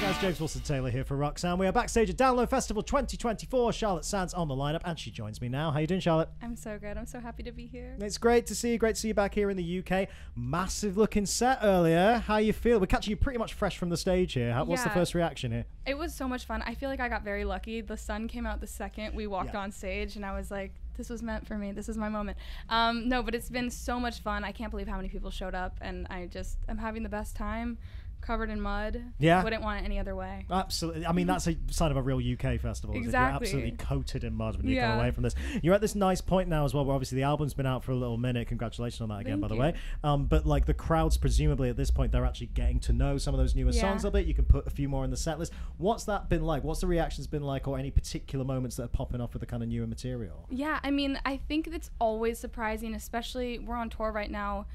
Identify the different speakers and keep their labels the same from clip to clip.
Speaker 1: Guys, James Wilson-Taylor here for Roxanne. We are backstage at Download Festival 2024. Charlotte Sands on the lineup, and she joins me now. How you doing, Charlotte?
Speaker 2: I'm so good. I'm so happy to be here.
Speaker 1: It's great to see you. Great to see you back here in the UK. Massive looking set earlier. How you feel? We're catching you pretty much fresh from the stage here. What's the first reaction here?
Speaker 2: It was so much fun. I feel like I got very lucky. The sun came out the second we walked on stage, and I was like, this was meant for me. This is my moment. No, but it's been so much fun. I can't believe how many people showed up, and I'm having the best time. Covered in mud.
Speaker 1: Yeah.
Speaker 2: Wouldn't want it any other way.
Speaker 1: Absolutely. I mean, that's a sign of a real UK festival.
Speaker 2: Exactly.
Speaker 1: You're absolutely coated in mud when you come away from this. You're at this nice point now as well, where obviously the album's been out for a little minute. Congratulations on that again, by the way. But like the crowds, presumably at this point, they're actually getting to know some of those newer songs a bit. You can put a few more in the set list. What's that been like? What's the reactions been like, or any particular moments that are popping off with the kind of newer material?
Speaker 2: Yeah, I mean, I think it's always surprising, especially we're on tour right now.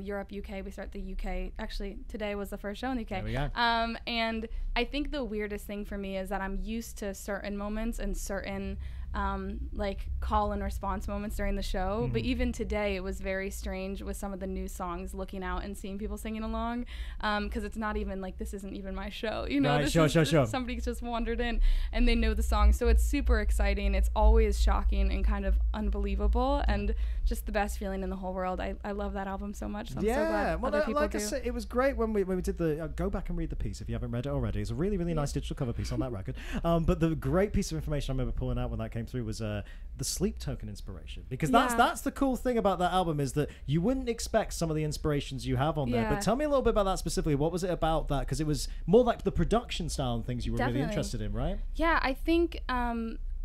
Speaker 2: Europe, UK, we start the UK. Actually, today was the first show in the UK.
Speaker 1: There we go.
Speaker 2: And I think the weirdest thing for me is that I'm used to certain moments and certain like call and response moments during the show. But even today, it was very strange with some of the new songs, looking out and seeing people singing along, because it's not even like, this isn't even my show. You know,
Speaker 1: right,
Speaker 2: sure. Somebody's just wandered in and they know the song. So it's super exciting. It's always shocking and kind of unbelievable and just the best feeling in the whole world. I love that album so much. So I'm so glad other people
Speaker 1: like
Speaker 2: do.
Speaker 1: I said, it was great when we did the go back and read the piece if you haven't read it already. It's a really nice digital cover piece on that record. But the great piece of information I remember pulling out when that came through was the Sleep Token inspiration, because that's the cool thing about that album, is that you wouldn't expect some of the inspirations you have on there. But tell me a little bit about that specifically. What was it about that? Because it was more like the production style and things you were really interested in, right? Yeah,
Speaker 2: I think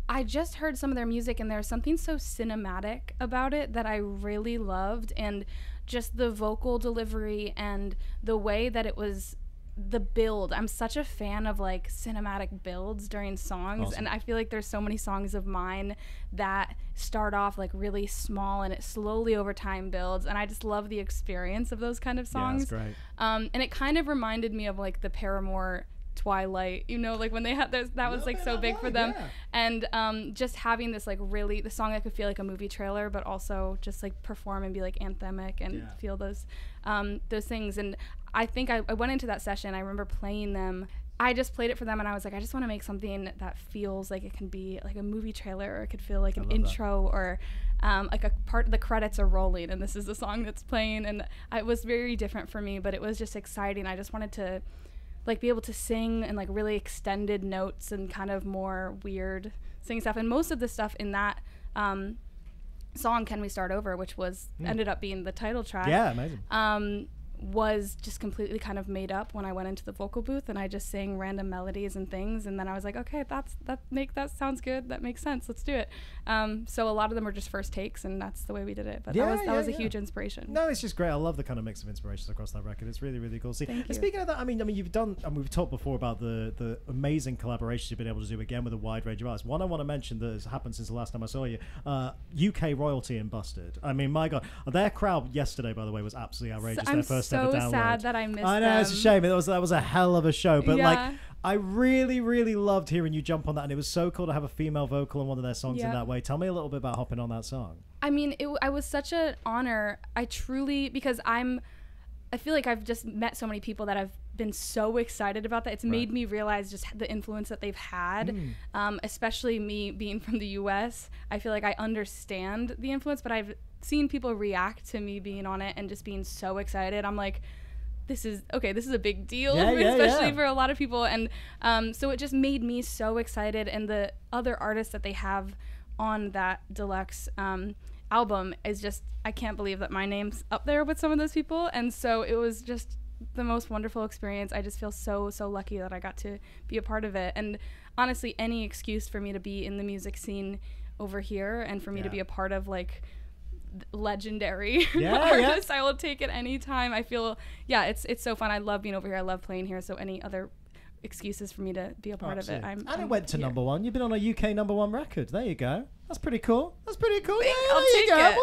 Speaker 2: I just heard some of their music, and there's something so cinematic about it that I really loved, and just the vocal delivery and the way that it was, the build. I'm such a fan of like cinematic builds during songs. Awesome. And I feel like there's so many songs of mine that start off like really small and it slowly over time builds, and I just love the experience of those kind of songs.
Speaker 1: Yeah, that's great.
Speaker 2: And it kind of reminded me of like the Paramore Twilight, you know, like when they had that was like so big for them. And just having this like really, the song that could feel like a movie trailer but also just like perform and be like anthemic and feel those things. And I think I went into that session, I remember playing them, I just played it for them, and I was like, I just want to make something that feels like it can be like a movie trailer, or it could feel like an intro, or like a part of the credits are rolling and this is the song that's playing. And it was very different for me, but it was just exciting. I just wanted to like be able to sing and like really extended notes and kind of more weird sing stuff. And most of the stuff in that song, Can We Start Over, which was ended up being the title track.
Speaker 1: Yeah, amazing.
Speaker 2: Was just completely kind of made up when I went into the vocal booth, and I just sang random melodies and things, and then I was like, okay, that sounds good, that makes sense, let's do it. So a lot of them were just first takes, and that's the way we did it. But that was a huge inspiration.
Speaker 1: No, it's just great. I love the kind of mix of inspirations across that record. It's really cool. See, and speaking of that, I mean, you've done, and we've talked before about the amazing collaborations you've been able to do again with a wide range of artists. One I want to mention that has happened since the last time I saw you, UK Royalty and Busted. I mean, my God, their crowd yesterday, by the way, was absolutely outrageous. Their first ever download.
Speaker 2: I'm so sad that I missed them.
Speaker 1: I know, it's a shame. That was a hell of a show. But like, I really loved hearing you jump on that, and it was so cool to have a female vocal on one of their songs in that way. Tell me a little bit about hopping on that song.
Speaker 2: I mean, I was such an honor. I truly, because I feel like I've just met so many people that I've been so excited about that. It's made me realize just the influence that they've had, especially me being from the US. I feel like I understand the influence, but I've seen people react to me being on it and just being so excited. I'm like, this is a big deal, especially for a lot of people. And so it just made me so excited. And the other artists that they have on that deluxe album is just, I can't believe that my name's up there with some of those people. And so it was just the most wonderful experience. I just feel so lucky that I got to be a part of it. And honestly, any excuse for me to be in the music scene over here and for me to be a part of like legendary artists, I will take it anytime. I feel it's so fun. I love being over here. I love playing here. So any other excuses for me to be a part of it. And
Speaker 1: it went to number one. You've been on a UK number one record. There you go. That's pretty cool. We'll take that.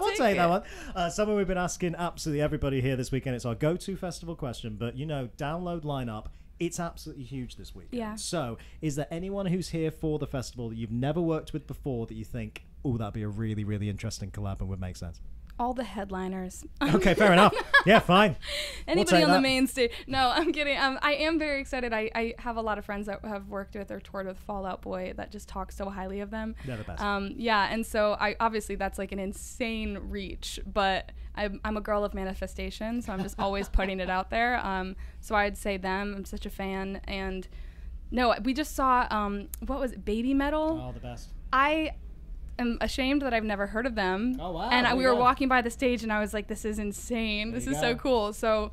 Speaker 1: We'll take that one. Something we've been asking absolutely everybody here this weekend. It's our go-to festival question, but download lineup. It's absolutely huge this weekend.
Speaker 2: Yeah.
Speaker 1: So is there anyone who's here for the festival that you've never worked with before that you think, oh, that'd be a really interesting collab and would make sense?
Speaker 2: All the headliners.
Speaker 1: Okay, fair enough. Yeah, fine.
Speaker 2: Anybody
Speaker 1: we'll
Speaker 2: on the main stage. No, I'm kidding. I am very excited. I have a lot of friends that have worked with or toured with Fall Out Boy that just talk so highly of them.
Speaker 1: They're the best.
Speaker 2: Yeah, and so obviously that's like an insane reach, but I'm a girl of manifestation, so I'm just always putting it out there. So I'd say them. I'm such a fan. And no, we just saw, what was it, Baby Metal?
Speaker 1: Oh, the best.
Speaker 2: I'm ashamed that I've never heard of them.
Speaker 1: Oh, wow.
Speaker 2: And we were walking by the stage and I was like, this is insane. This is so cool. So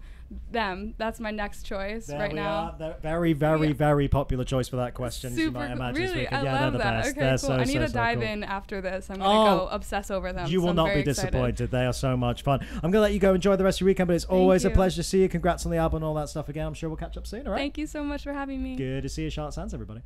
Speaker 2: them, that's my next choice now.
Speaker 1: They're very, very, very popular choice for that question.
Speaker 2: Super
Speaker 1: you might imagine.
Speaker 2: really, I
Speaker 1: yeah,
Speaker 2: love
Speaker 1: they're the
Speaker 2: that.
Speaker 1: best.
Speaker 2: Okay,
Speaker 1: they're
Speaker 2: cool.
Speaker 1: so,
Speaker 2: I need
Speaker 1: so,
Speaker 2: to
Speaker 1: so
Speaker 2: dive
Speaker 1: cool.
Speaker 2: in after this. I'm going to go obsess over them.
Speaker 1: You will not be disappointed. They are so much fun. I'm going to let you go enjoy the rest of your weekend, but it's always a pleasure to see you. Congrats on the album and all that stuff again. I'm sure we'll catch up soon, all right?
Speaker 2: Thank you so much for having me.
Speaker 1: Good to see you, Charlotte Sands, everybody.